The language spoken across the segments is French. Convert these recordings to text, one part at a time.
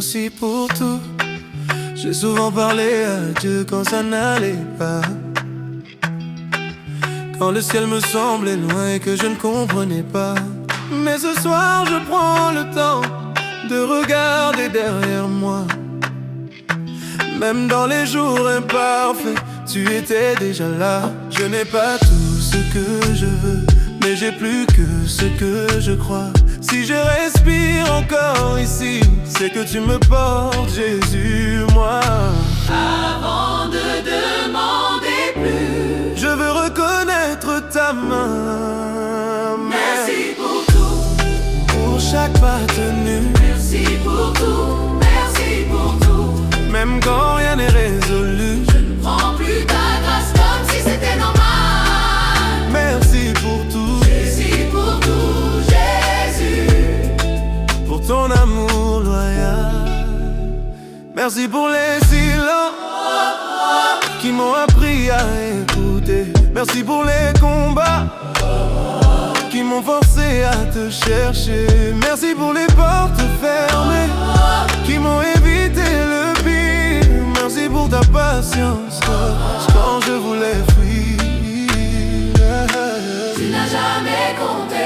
merci pour tout. J'ai souvent parlé à Dieu quand ça n'allait pas, quand le ciel me semblait loin et que je ne comprenais pas. Mais ce soir je prends le temps de regarder derrière moi. Même dans les jours imparfaits, tu étais déjà là. Je n'ai pas tout ce que je veux, mais j'ai plus que ce que je crois. Si je respire encore ici, c'est que tu me portes, Jésus, moi. Avant de demander plus, je veux reconnaître ta main. Merci pour tout, pour chaque pas tenu. Merci pour tout, merci pour tout. Même quand rien n'est résolu, je ne prends plus ta grâce comme si c'était normal. Merci pour tout, Jésus, pour tout, Jésus, pour ton amour loyal. Merci pour les silences qui m'ont appris à écouter. Merci pour les combats qui m'ont forcé à te chercher. Merci pour les portes fermées qui m'ont évité le pire. Merci pour ta patience quand je voulais fuir. Tu n'as jamais compté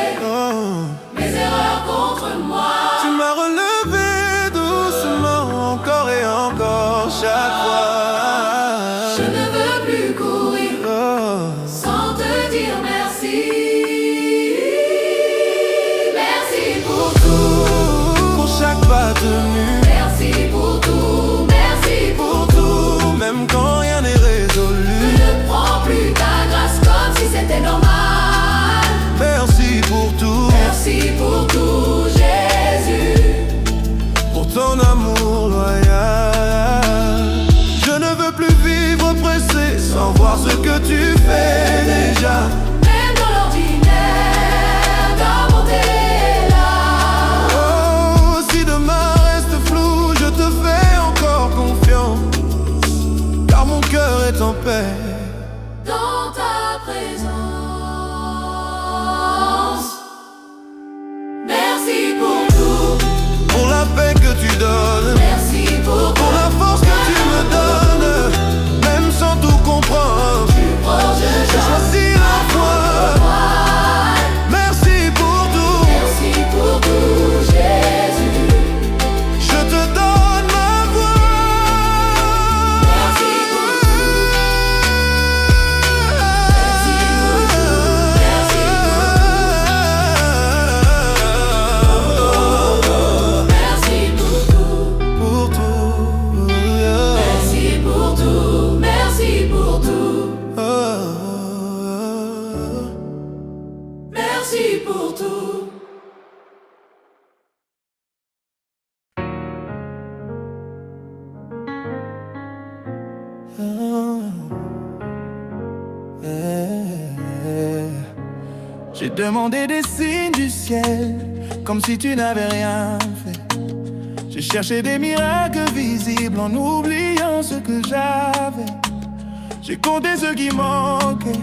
mes erreurs contre moi. Tu m'as relevé doucement, encore et encore, chaque fois. Je ne veux plus courir sans te dire merci. Merci pour tout, pour chaque pas tenu. Merci pour tout, merci pour tout. Même quand rien n'est résolu, je ne prends plus ta grâce comme si c'était normal. Merci pour tout, merci pour tout, Jésus, pour ton amour loyal. Je ne veux plus vivre pressé sans voir ce que tu fais déjà. Même dans l'ordinaire, ta bonté est là. Oh, si demain reste flou, je te fais encore confiance, car mon cœur est en paix dans ta présence. Merci pour tout, pour la paix que tu donnes. merci pour la force que tu me donnes, même sans tout comprendre. je choisis la foi. Merci pour tout, merci pour tout, Jésus. je te donne ma voix. Merci pour tout, merci pour tout, merci Pour tout, merci pour tout, merci pour tout, merci pour tout. J'ai demandé des signes du ciel, comme si tu n'avais rien fait. J'ai cherché des miracles visibles en oubliant ce que j'avais. J'ai compté ce qui manquait,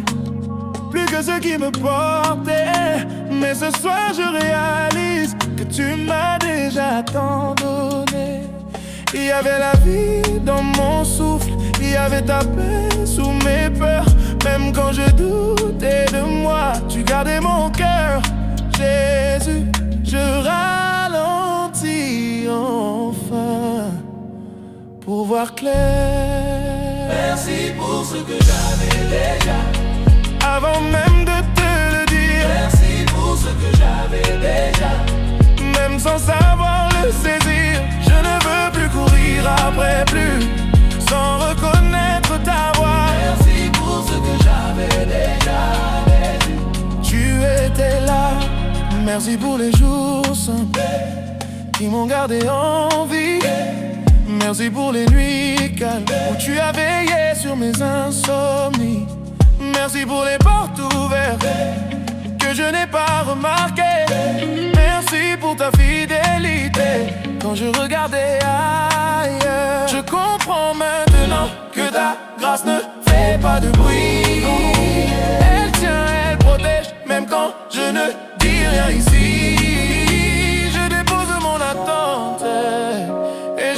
plus que ce qui me portait. Mais ce soir je réalise que tu m'as déjà tant donné. Il y avait la vie dans mon souffle, il y avait ta paix sous mes peurs. Même quand je doutais de moi, tu gardais mon cœur. Jésus, je ralentis enfin pour voir clair. Merci pour ce que j'avais déjà, avant même de te le dire. merci pour ce que j'avais déjà, Même sans savoir le saisir, je ne veux plus courir après plus, sans reconnaître ta voix. merci pour ce que j'avais déjà vécu. Tu étais là, merci pour les jours simples qui m'ont gardé en vie. Merci pour les nuits calmes où tu as veillé sur mes insomnies. Merci pour les portes ouvertes que je n'ai pas remarquées. Merci pour ta fidélité quand je regardais ailleurs. Je comprends maintenant que ta grâce ne fait pas de bruit. Elle tient, elle protège, même quand je ne dis rien ici. Je dépose mon attente et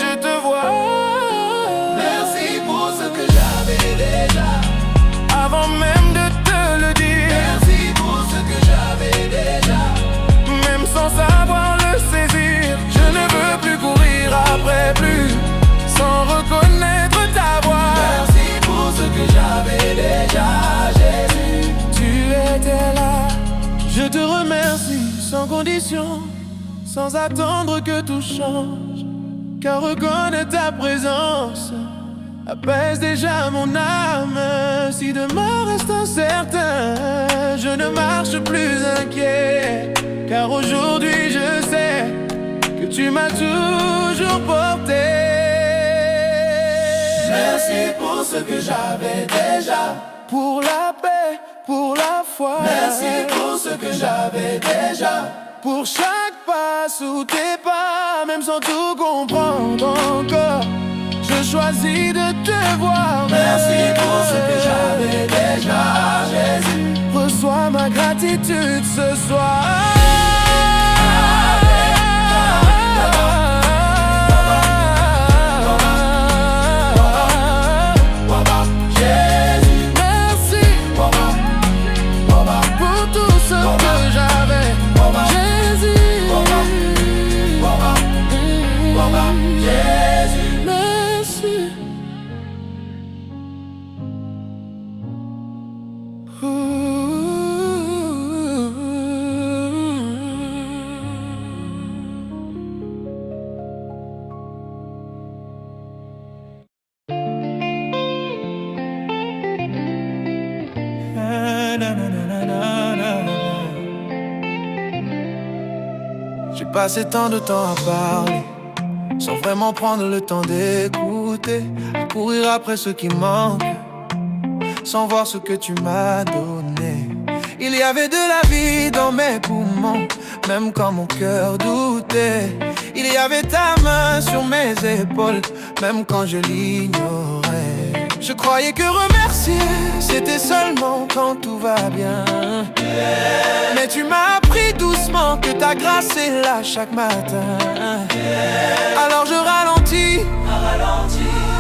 condition, sans attendre que tout change. Car reconnaître ta présence apaise déjà mon âme. Si demain reste incertain, je ne marche plus inquiet. Car aujourd'hui je sais que tu m'as toujours porté. Merci pour ce que j'avais déjà, pour la paix, pour la foi. Merci pour ce que j'avais déjà, pour chaque pas sous tes pas. Même sans tout comprendre encore, je choisis de te voir. Merci pour ce que j'avais déjà, Jésus. Reçois ma gratitude ce soir. J'ai passé tant de temps à parler, sans vraiment prendre le temps d'écouter, à courir après ce qui manque, sans voir ce que tu m'as donné. Il y avait de la vie dans mes poumons, même quand mon cœur doutait. Il y avait ta main sur mes épaules, même quand je l'ignorais. Je croyais que remercier, c'était seulement quand tout va bien. Mais tu m'as appris doucement que ta grâce est là chaque matin. Alors je ralentis,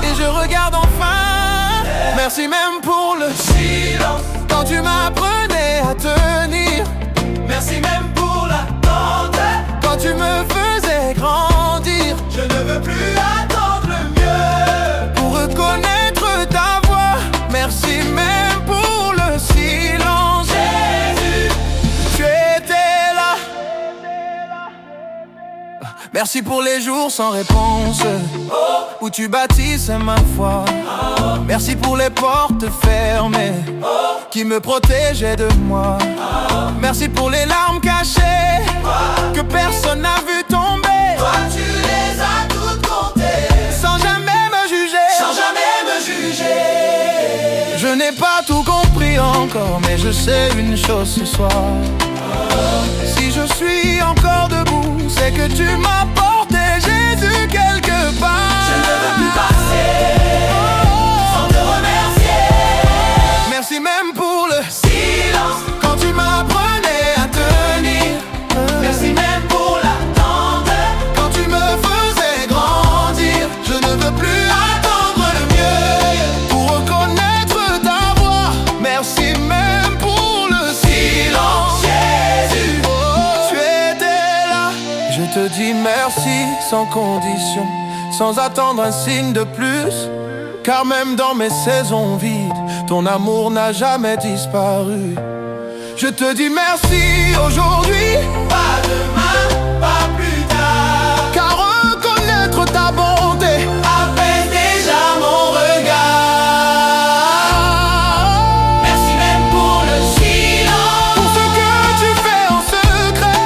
et je regarde enfin. Merci même pour le silence, quand tu m'apprenais à tenir. Merci même pour l'attente, quand tu me faisais grandir. Je ne veux plus attendre le mieux pour reconnaître ta voix. Merci même pour le silence. Jésus, tu étais là. Merci pour les jours sans réponse, où tu bâtissais ma foi. Merci pour les portes fermées, qui me protégeaient de moi. Merci pour les larmes cachées, que personne n'a vu tomber. Toi tu les as toutes comptées, sans jamais me juger. sans jamais me juger. Je n'ai pas tout compris encore, mais je sais une chose ce soir. Si je suis encore debout, c'est que tu m'as porté, Jésus, quelque part. Je ne veux plus passer sans te remercier. Merci même pour le silence, quand tu m'apprenais à tenir. Merci même pour l'attente, quand tu me faisais grandir. Je ne veux plus attendre le mieux pour reconnaître ta voix. Merci même pour le silence. Jésus, tu étais là. Je te dis merci sans condition, sans attendre un signe de plus. Car même dans mes saisons vides, ton amour n'a jamais disparu. Je te dis merci aujourd'hui, pas demain, pas plus tard. car reconnaître ta bonté Apaise déjà mon regard. Merci même pour le silence, pour ce que tu fais en secret.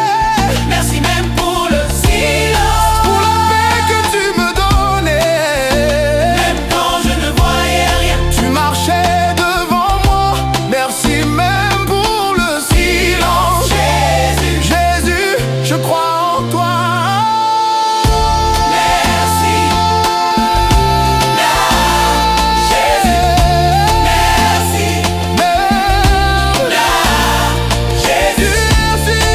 merci même pour le silence, Pour la paix que tu me donnais, même quand je ne voyais rien. tu marchais devant moi. Merci même pour le silence. Jésus, Jésus, je crois en toi. merci. Jésus, merci. Jésus,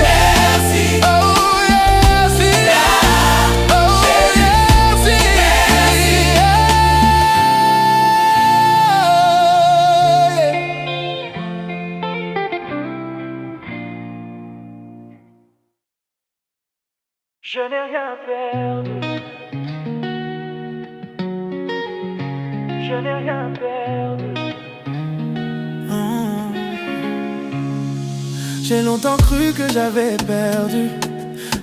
merci. Oh yes, oh Je n'ai rien perdu. Je n'ai rien perdu. J'ai longtemps cru que j'avais perdu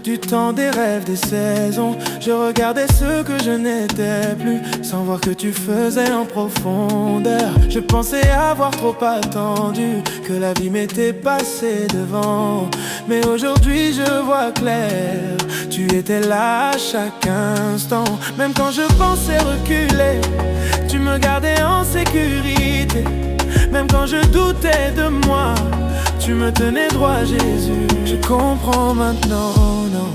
du temps, des rêves, des saisons. Je regardais ce que je n'étais plus, sans voir que tu faisais en profondeur. Je pensais avoir trop attendu, que la vie m'était passée devant. Mais aujourd'hui je vois clair, tu étais là à chaque instant. Même quand je pensais reculer, tu me gardais en sécurité. Même quand je doutais de moi, tu me tenais droit, Jésus. Je comprends maintenant, non,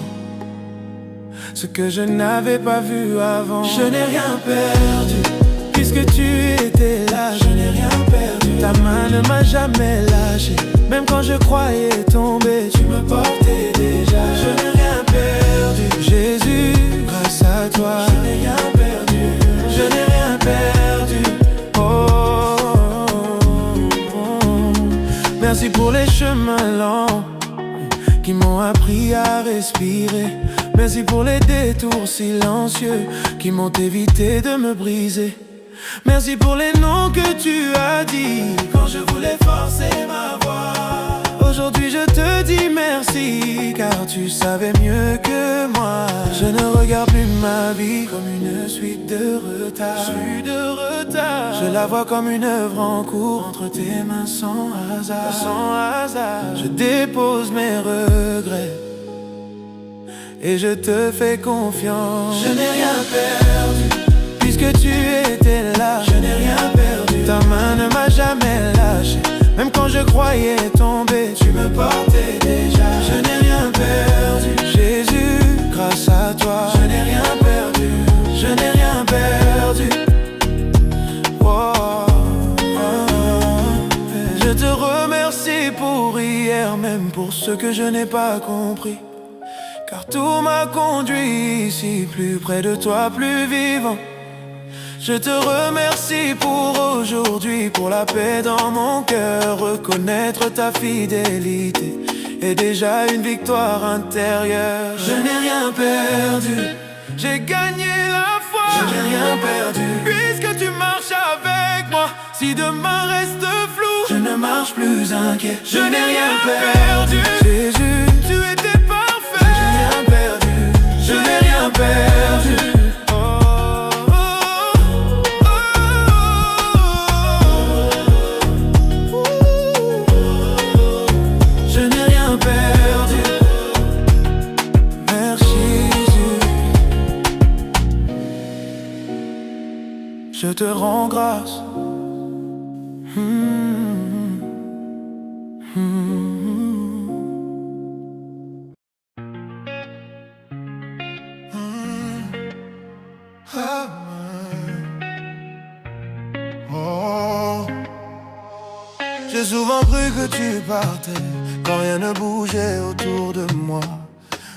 ce que je n'avais pas vu avant. Je n'ai rien perdu, puisque tu étais là. Je n'ai rien perdu, ta main ne m'a jamais lâché. Même quand je croyais tomber, tu me portais déjà. Je n'ai rien perdu, Jésus, grâce à toi. Je n'ai rien perdu, je n'ai rien perdu. Merci pour les chemins lents qui m'ont appris à respirer. Merci pour les détours silencieux qui m'ont évité de me briser. Merci pour les noms que tu as dit quand je voulais forcer ma voix. Aujourd'hui je te dis merci, car tu savais mieux que moi. Je ne regarde plus ma vie comme une suite de retard. Je la vois comme une œuvre en cours entre tes mains sans hasard. Je dépose mes regrets et je te fais confiance. Je n'ai rien perdu, puisque tu étais là. Je n'ai rien perdu, ta main ne m'a jamais lâché. Même quand je croyais tomber, tu me portais déjà. Je n'ai rien perdu, Jésus, grâce à toi. Je n'ai rien perdu, je n'ai rien perdu. Oh, oh, oh. Je te remercie pour hier, même pour ce que je n'ai pas compris. Car tout m'a conduit ici, plus près de toi, plus vivant. Je te remercie pour aujourd'hui, pour la paix dans mon cœur. Reconnaître ta fidélité est déjà une victoire intérieure. Je n'ai rien perdu, j'ai gagné la foi. Je n'ai rien perdu, puisque tu marches avec moi. Si demain reste flou, je ne marche plus inquiet. Je n'ai rien perdu, Jésus, tu étais parfait. Je n'ai rien perdu, je n'ai rien perdu. Je te rends grâce. Oh. J'ai souvent cru que tu partais quand rien ne bougeait autour de moi,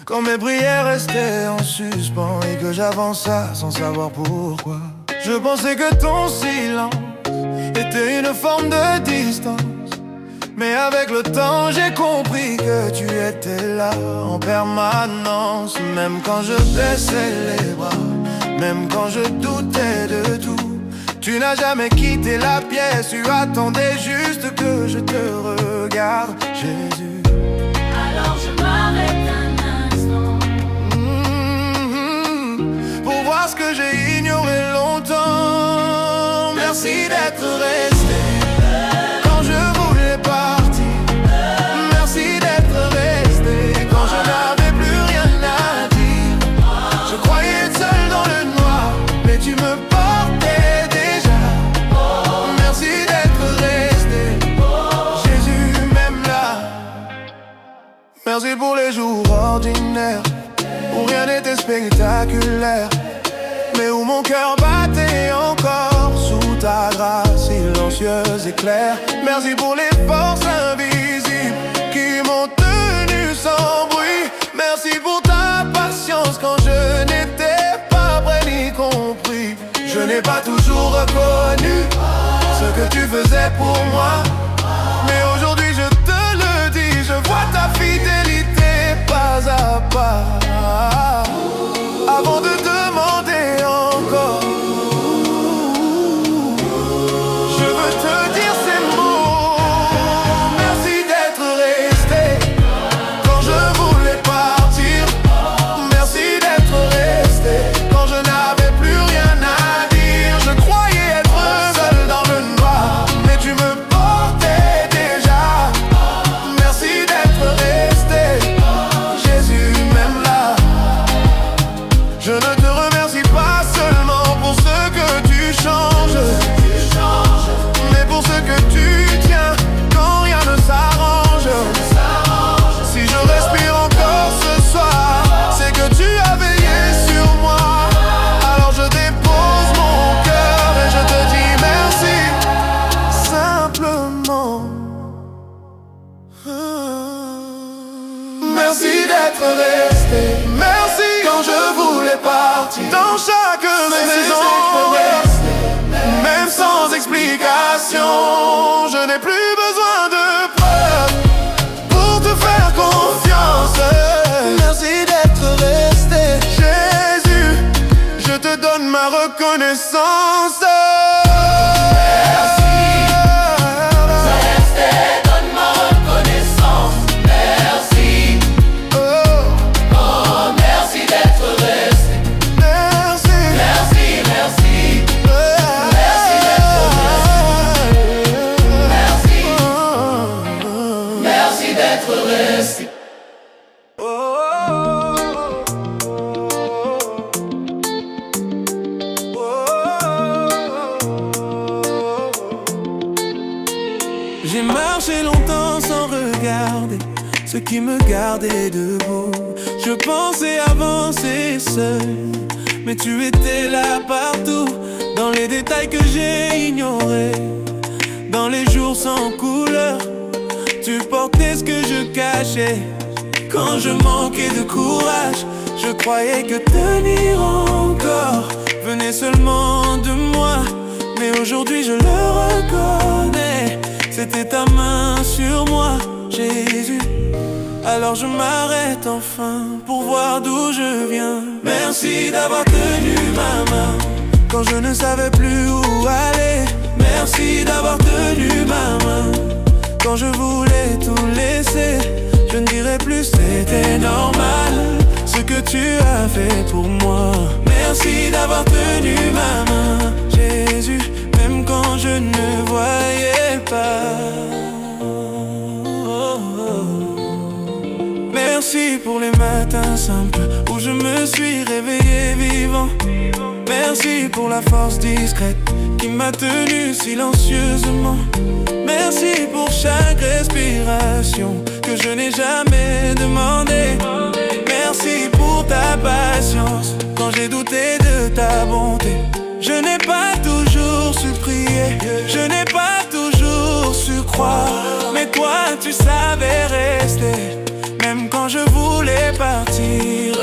quand mes prières restaient en suspens et que j'avançais sans savoir pourquoi. Je pensais que ton silence était une forme de distance, mais avec le temps j'ai compris que tu étais là en permanence. Même quand je baissais les bras, même quand je doutais de tout, tu n'as jamais quitté la pièce. Tu attendais juste que je te regarde, Jésus. Alors je m'arrête un instant pour voir ce que j'ai ignoré longtemps. Merci d'être resté quand je voulais partir. Merci d'être resté quand je n'avais plus rien à dire. Je croyais être seul dans le noir, mais tu me portais déjà. Merci d'être resté, Jésus, même là. Merci pour les jours ordinaires où rien n'était spectaculaire, mais où mon cœur battait encore sous ta grâce silencieuse et claire. Merci pour les forces invisibles qui m'ont tenu sans bruit. Merci pour ta patience quand je n'étais pas prêt ni compris. Je n'ai pas toujours reconnu ce que tu faisais pour moi, mais aujourd'hui je te le dis, je vois ta fidélité pas à pas. Avant de demander encore, je veux te dire ces mots. Merci d'être resté d'être resté. Merci quand je voulais partir. Dans chaque saison, même sans explication, je n'ai plus besoin de preuves pour te faire confiance. Merci d'être resté. Jésus, je te donne ma reconnaissance. J'ai marché longtemps sans regarder ce qui me gardait debout. Je pensais avancer seul, mais tu étais là partout. Dans les détails que j'ai ignorés, dans les jours sans couleur, tu portais ce que je cachais. Quand je manquais de courage, je croyais que tenir encore venait seulement de moi. Mais aujourd'hui je le reconnais, c'était ta main sur moi, Jésus. Alors je m'arrête enfin pour voir d'où je viens. Merci d'avoir tenu ma main quand je ne savais plus où aller. Merci d'avoir tenu ma main quand je voulais tout laisser. Je ne dirai plus c'était normal ce que tu as fait pour moi. Merci d'avoir tenu ma main, Jésus, même quand je ne voyais pas. Merci pour les matins simples où je me suis réveillé vivant. Merci pour la force discrète qui m'a tenu silencieusement. Merci pour chaque respiration que je n'ai jamais demandé. Merci pour ta patience quand j'ai douté de ta bonté. Je n'ai pas toujours su prier, je n'ai pas toujours su croire, mais toi tu savais rester, même quand je voulais partir.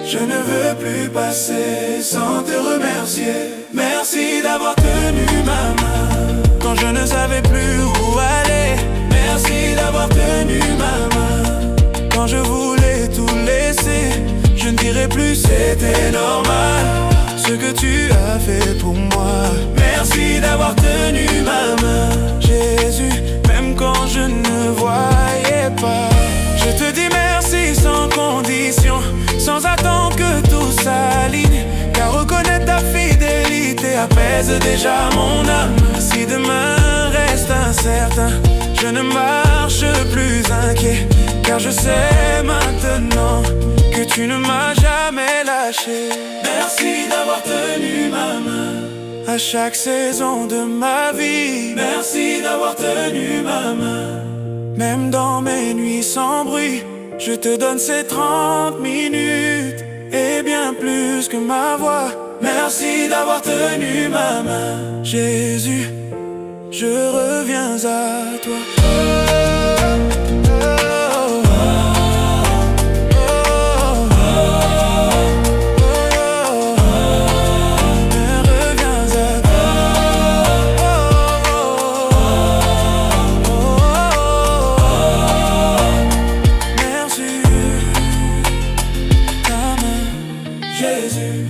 Je ne veux plus passer sans te remercier. Merci d'avoir tenu ma main quand je ne savais plus où aller. Merci d'avoir tenu ma main quand je voulais tout laisser. Je ne dirai plus c'était normal ce que tu as fait pour moi. Merci d'avoir tenu ma main, Jésus, même quand je ne voyais pas. Je te dis merci sans condition, sans attendre que tout s'aligne, car reconnaître ta fidélité apaise déjà mon âme. Si demain reste incertain, je ne marche plus inquiet, car je sais maintenant que tu ne m'as jamais lâché. Merci d'avoir tenu ma main à chaque saison de ma vie. Merci d'avoir tenu ma main, même dans mes nuits sans bruit. Je te donne ces 30 minutes et bien plus que ma voix. Merci d'avoir tenu ma main, Jésus, je reviens à toi. Jésus,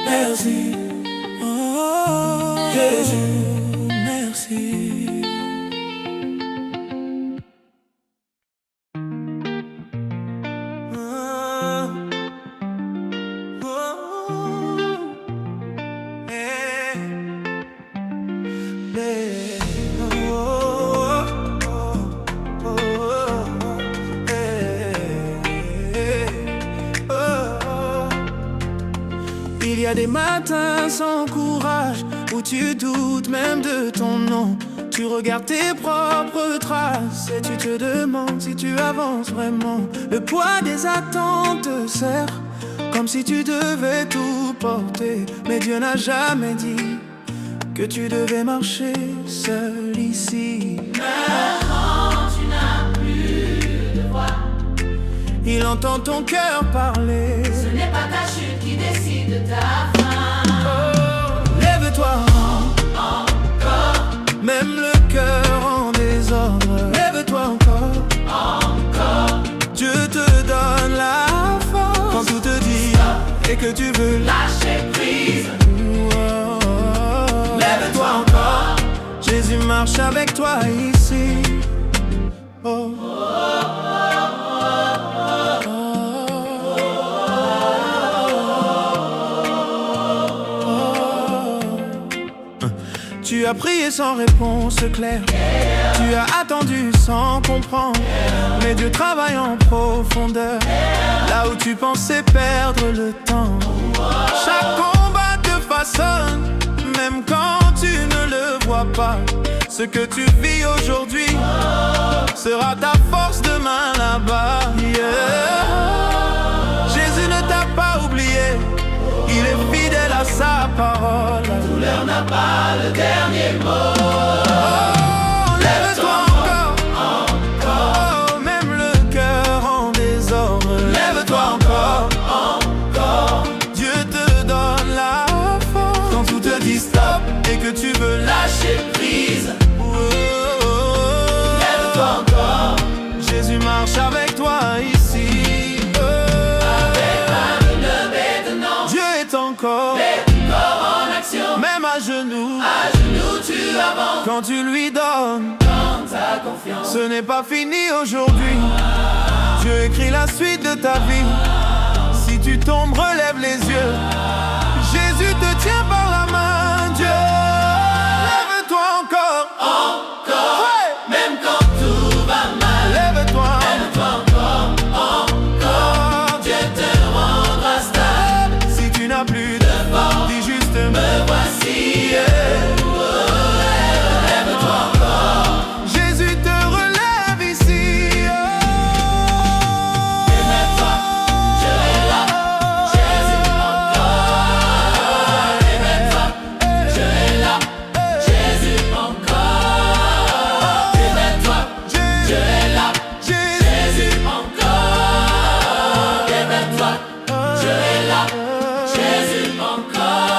merci, oh, Jésus, merci. Il y a des matins sans courage où tu doutes même de ton nom. Tu regardes tes propres traces et tu te demandes si tu avances vraiment. Le poids des attentes te serre comme si tu devais tout porter. Mais Dieu n'a jamais dit que tu devais marcher seul ici. Maintenant tu n'as plus de Il entend ton cœur parler. Ce n'est pas ta chute qui décide de ta fin. Lève-toi Encore, même le cœur en désordre. Lève-toi encore. Dieu te donne la force quand tout te dit et que tu veux lâcher prise. Lève-toi encore. Jésus marche avec toi ici. Oh. Tu as prié sans réponse claire. Tu as attendu sans comprendre. Mais Dieu travaille en profondeur. Là où tu pensais perdre le temps. Chaque combat te façonne. Même quand tu ne le vois pas. Ce que tu vis aujourd'hui sera ta force demain là-bas. Jésus ne t'a pas oublié. Il est fidèle à sa parole. La douleur n'a pas le dernier mot. Lève-toi encore. Même le cœur en désordre. Lève-toi encore. Dieu te donne la force quand tout te dit stop et que tu veux Lâcher prise. Lève-toi encore. Jésus marche avec toi ici. Avec main levée de non. Dieu est encore En action. même à genoux. À genoux tu avances. Quand tu lui donnes, Dans ta confiance. ce n'est pas fini aujourd'hui. Dieu écrit la suite de ta vie. Si tu tombes, relève les yeux. Jésus te tient par la main. Dieu, lève-toi encore. Ouais. Même quand tout va mal. Lève-toi. Lève-toi encore. Dieu te rendra stable. Si tu n'as plus de force, dis juste Me voici. Lève-toi encore. Jésus te relève ici. Émets-toi. Dieu est là. Jésus encore. Émets-toi. Dieu est là. Jésus encore. Émets-toi. Dieu est là. Jésus encore. Émets-toi. Dieu est là. Jésus encore.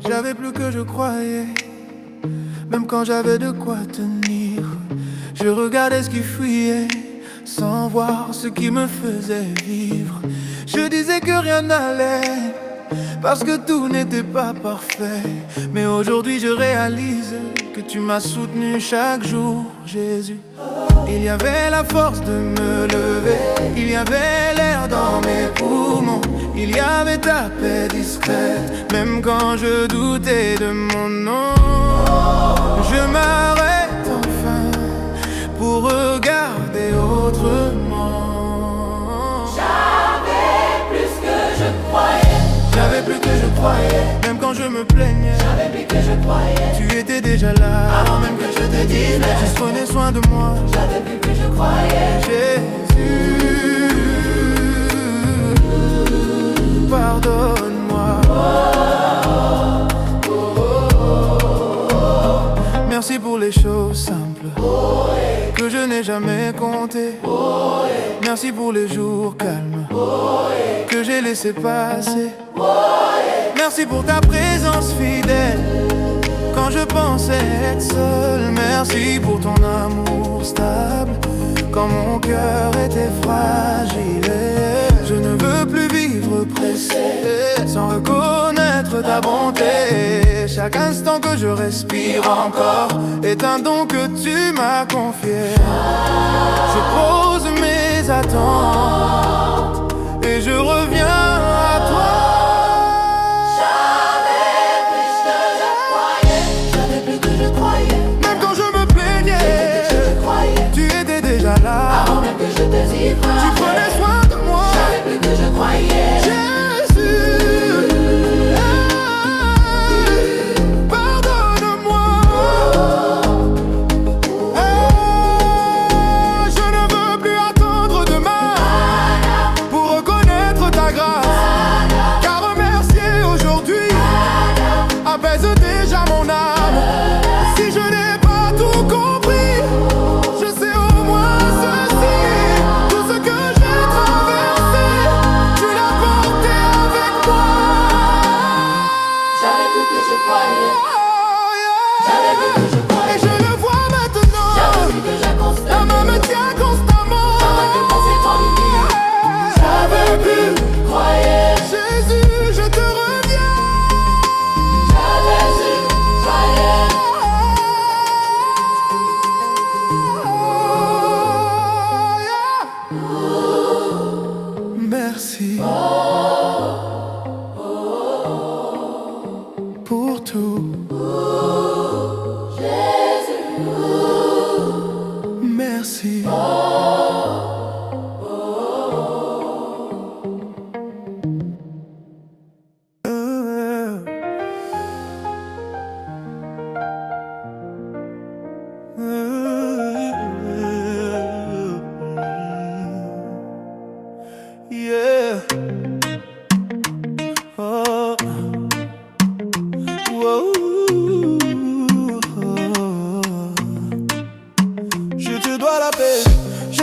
J'avais plus que je croyais, même quand j'avais de quoi tenir. Je regardais ce qui fuyait, sans voir ce qui me faisait vivre. Je disais que rien n'allait, parce que tout n'était pas parfait. Mais aujourd'hui je réalise que tu m'as soutenu chaque jour, Jésus. Il y avait la force de me lever, il y avait l'air dans mes poumons, il y avait ta paix discrète, même quand je doutais de mon nom. Je m'arrête enfin pour regarder autrement. J'avais plus que je croyais. J'avais plus que je croyais, même quand je me plaignais. J'avais plus que je croyais. Tu étais déjà là, Avant même que je te dise. tu prenais soin de moi. J'avais plus que je croyais. Jésus, pardonne-moi. Merci pour les choses simples que je n'ai jamais comptées. Merci pour les jours calmes que j'ai laissé passer. Merci pour ta présence fidèle quand je pensais être seul. Merci pour ton amour stable quand mon cœur était fragile. Je ne veux plus vivre pressé sans reconnaître ta bonté. Chaque instant que je respire encore est un don que tu m'as confié. Je pose mes attentes et je reviens à toi. J'avais plus que je croyais. Même quand je me plaignais, tu étais déjà là. Avant même que je te dise. Tu prenais soin de moi. J'avais plus que je croyais. Jésus, pardonne-moi. Je ne veux plus attendre demain.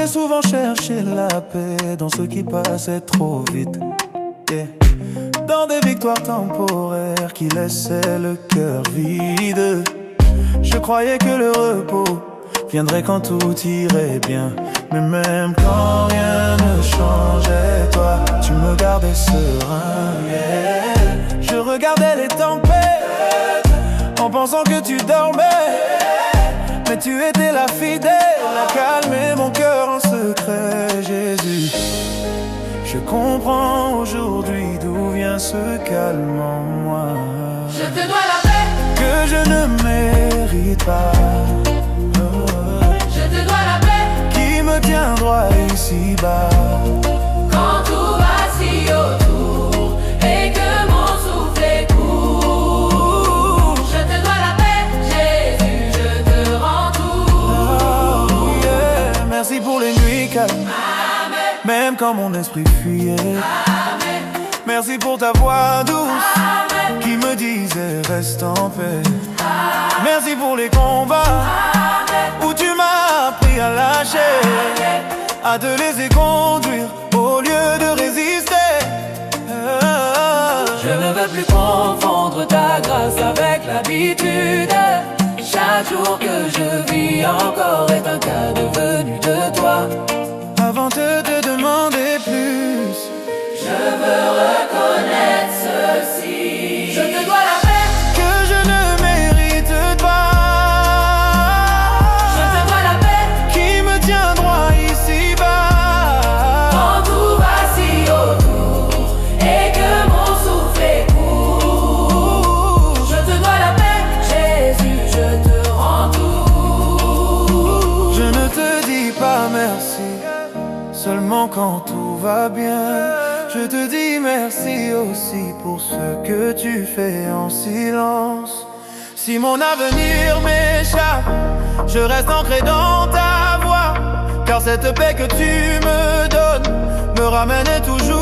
j'ai souvent cherché la paix dans ce qui passait trop vite, yeah. Dans des victoires temporaires qui laissaient le cœur vide. Je croyais que le repos viendrait quand tout irait bien, mais même quand rien ne changeait, toi, tu me gardais serein, yeah. Je regardais les tempêtes en pensant que tu dormais, mais tu étais la fidèle à calmer mon cœur en secret, Jésus. Je comprends aujourd'hui d'où vient ce calme en moi. Je te dois la paix Que je ne mérite pas. Je te dois la paix Qui me tient droit ici-bas. quand tout vacille autour et que mon souffle est court. Je te dois la paix, Jésus, je te rends tout. Oh, yeah. Merci pour les nuits calmes, même quand mon esprit fuyait. Amen. Merci pour ta voix douce Amen. qui me disait reste en paix. Amen. Merci pour les combats où tu m'as appris à lâcher, à te laisser conduire au lieu de résister. Je ne veux plus confondre ta grâce avec l'habitude. Chaque jour que je vis encore est un cas devenu de toi. Avant de te demander plus, Je veux reconnaître ceci. Je te dois la paix, que je ne mérite pas. je te dois la paix Qui me tient droit ici-bas. quand tout vacille autour et que mon souffle est court. Je te dois la paix, Jésus, je te rends tout. Je ne te dis pas merci seulement quand tout va bien. Je te dis merci aussi pour ce que tu fais en silence. Si mon avenir m'échappe, je reste ancré dans ta voix, car cette paix que tu me donnes me ramène toujours